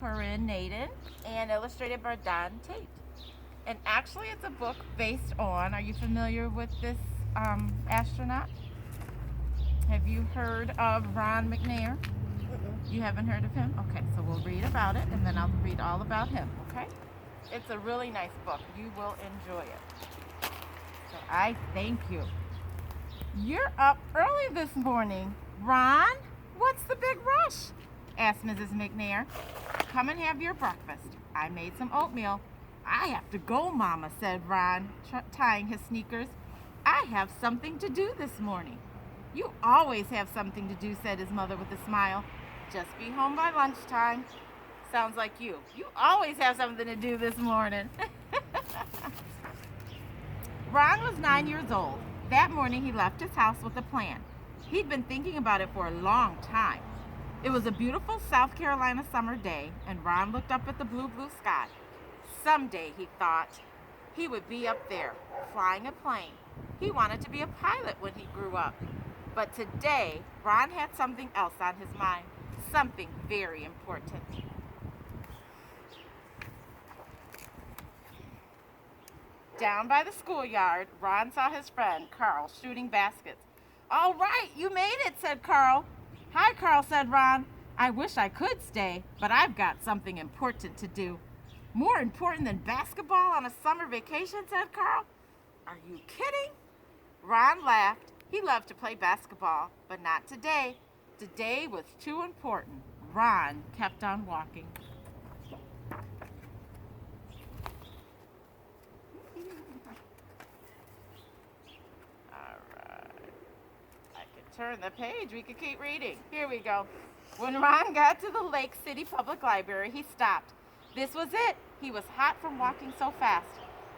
Corinne Naden and illustrated by Don Tate. And actually, it's a book based on. Are you familiar with this astronaut? Have you heard of Ron McNair? You haven't heard of him? Okay, so we'll read about it and then I'll read all about him, okay? It's a really nice book. You will enjoy it. So I thank you. You're up early this morning. Ron, what's the big rush? Asked Mrs. McNair. Come and have your breakfast. I made some oatmeal. I have to go, Mama, said Ron, tying his sneakers. I have something to do this morning. You always have something to do, said his mother with a smile. Just be home by lunchtime. Sounds like you. You always have something to do this morning. Ron was 9 years old. That morning he left his house with a plan. He'd been thinking about it for a long time. It was a beautiful South Carolina summer day, and Ron looked up at the blue sky. Someday, he thought, he would be up there, flying a plane. He wanted to be a pilot when he grew up. But today, Ron had something else on his mind, something very important. Down by the schoolyard, Ron saw his friend, Carl, shooting baskets. All right, you made it, said Carl. Hi, Carl, said Ron. I wish I could stay, but I've got something important to do. More important than basketball on a summer vacation, said Carl. Are you kidding? Ron laughed. He loved to play basketball, but not today. Today was too important. Ron kept on walking. Turn the page, we could keep reading. Here we go. When Ron got to the Lake City Public Library, he stopped. This was it. He was hot from walking so fast,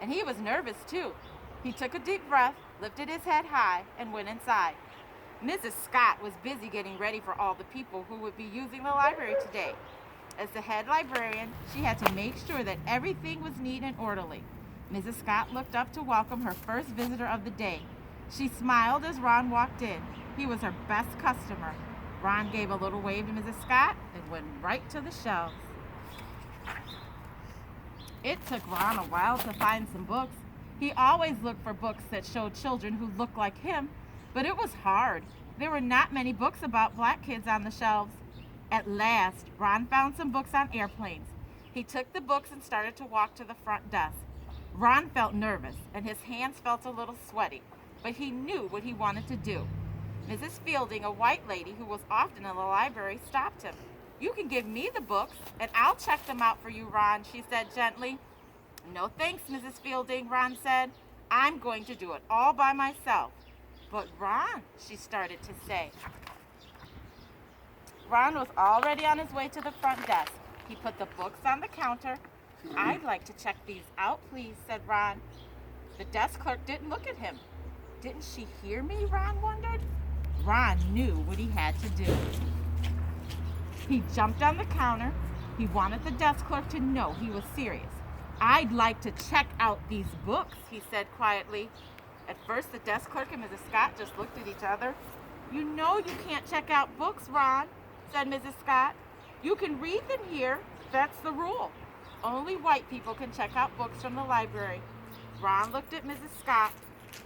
and he was nervous too. He took a deep breath, lifted his head high, and went inside. Mrs. Scott was busy getting ready for all the people who would be using the library today. As the head librarian, she had to make sure that everything was neat and orderly. Mrs. Scott looked up to welcome her first visitor of the day. She smiled as Ron walked in. He was her best customer. Ron gave a little wave to Mrs. Scott and went right to the shelves. It took Ron a while to find some books. He always looked for books that showed children who looked like him, but it was hard. There were not many books about black kids on the shelves. At last, Ron found some books on airplanes. He took the books and started to walk to the front desk. Ron felt nervous, and his hands felt a little sweaty, but he knew what he wanted to do. Mrs. Fielding, a white lady who was often in the library, stopped him. You can give me the books, and I'll check them out for you, Ron, she said gently. No thanks, Mrs. Fielding, Ron said. I'm going to do it all by myself. But Ron, she started to say. Ron was already on his way to the front desk. He put the books on the counter. I'd like to check these out, please, said Ron. The desk clerk didn't look at him. Didn't she hear me, Ron wondered? Ron knew what he had to do. He jumped on the counter. He wanted the desk clerk to know he was serious. I'd like to check out these books, he said quietly. At first, the desk clerk and Mrs. Scott just looked at each other. You know you can't check out books, Ron, said Mrs. Scott. You can read them here. That's the rule. Only white people can check out books from the library. Ron looked at Mrs. Scott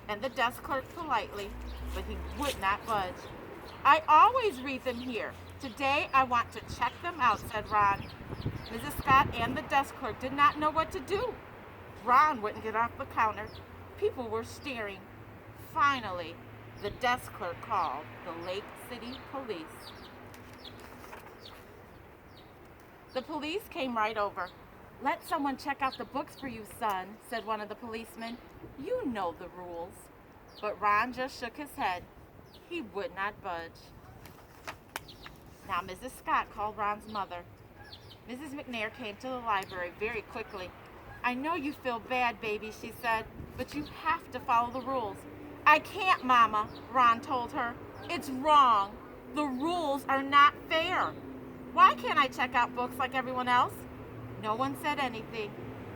and the desk clerk politely, but he would not budge. I always read them here. Today I want to check them out, said Ron. Mrs. Scott and the desk clerk did not know what to do. Ron wouldn't get off the counter. People were staring. Finally, the desk clerk called the Lake City Police. The police came right over. Let someone check out the books for you, son, said one of the policemen. You know the rules. But Ron just shook his head. He would not budge. Now Mrs. Scott called Ron's mother. Mrs. McNair came to the library very quickly. I know you feel bad, baby, she said, but you have to follow the rules. I can't, Mama, Ron told her. It's wrong. The rules are not fair. Why can't I check out books like everyone else? No one said anything.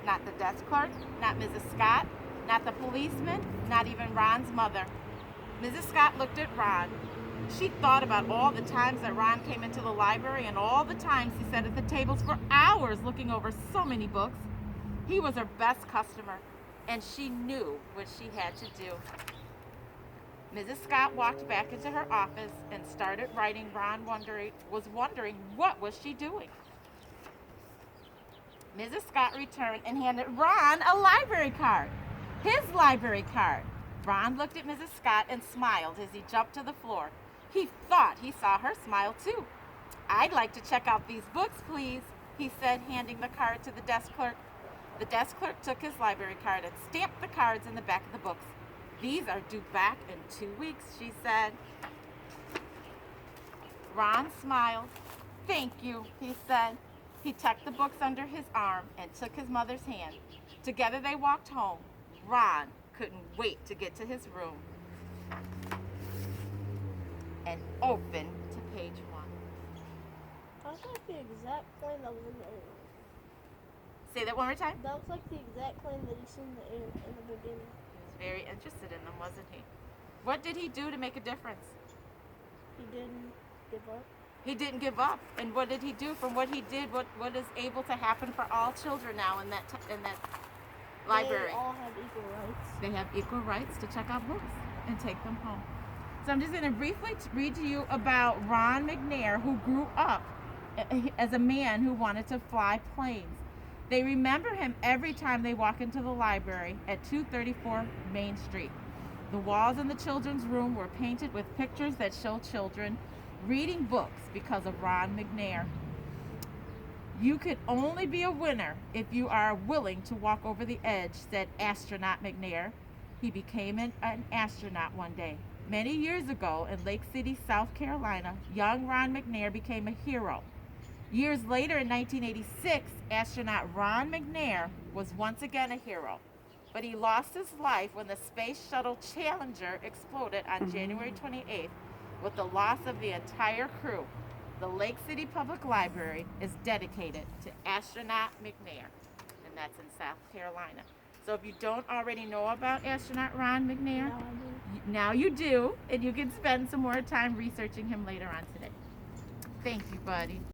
Not the desk clerk, not Mrs. Scott, not the policeman, not even Ron's mother. Mrs. Scott looked at Ron. She thought about all the times that Ron came into the library and all the times he sat at the tables for hours looking over so many books. He was her best customer, and she knew what she had to do. Mrs. Scott walked back into her office and started writing. Ron was wondering what was she doing. Mrs. Scott returned and handed Ron a library card. His library card. Ron looked at Mrs. Scott and smiled as he jumped to the floor. He thought he saw her smile too. "I'd like to check out these books, please," he said, handing the card to the desk clerk. The desk clerk took his library card and stamped the cards in the back of the books. "These are due back in 2 weeks," she said. Ron smiled. "Thank you," he said. He tucked the books under his arm and took his mother's hand. Together they walked home. Ron couldn't wait to get to his room and open to page 1. That's like the exact plane that was in the air. Say that one more time. That was like the exact plane that he seen in the air in the beginning. He was very interested in them, wasn't he? What did he do to make a difference? He didn't give up. He didn't give up. And what did he do? From what he did, what is able to happen for all children now in that library? They all have equal rights. They have equal rights to check out books and take them home. So I'm just going to briefly read to you about Ron McNair, who grew up as a man who wanted to fly planes. They remember him every time they walk into the library at 234 Main Street. The walls in the children's room were painted with pictures that show children reading books because of Ron McNair. "You could only be a winner if you are willing to walk over the edge," said astronaut McNair. He became an astronaut one day. Many years ago in Lake City, South Carolina, young Ron McNair became a hero. Years later in 1986, astronaut Ron McNair was once again a hero. But he lost his life when the Space Shuttle Challenger exploded on January 28th with the loss of the entire crew. The Lake City Public Library is dedicated to astronaut McNair, and that's in South Carolina. So if you don't already know about astronaut Ron McNair, now you do, and you can spend some more time researching him later on today. Thank you, buddy.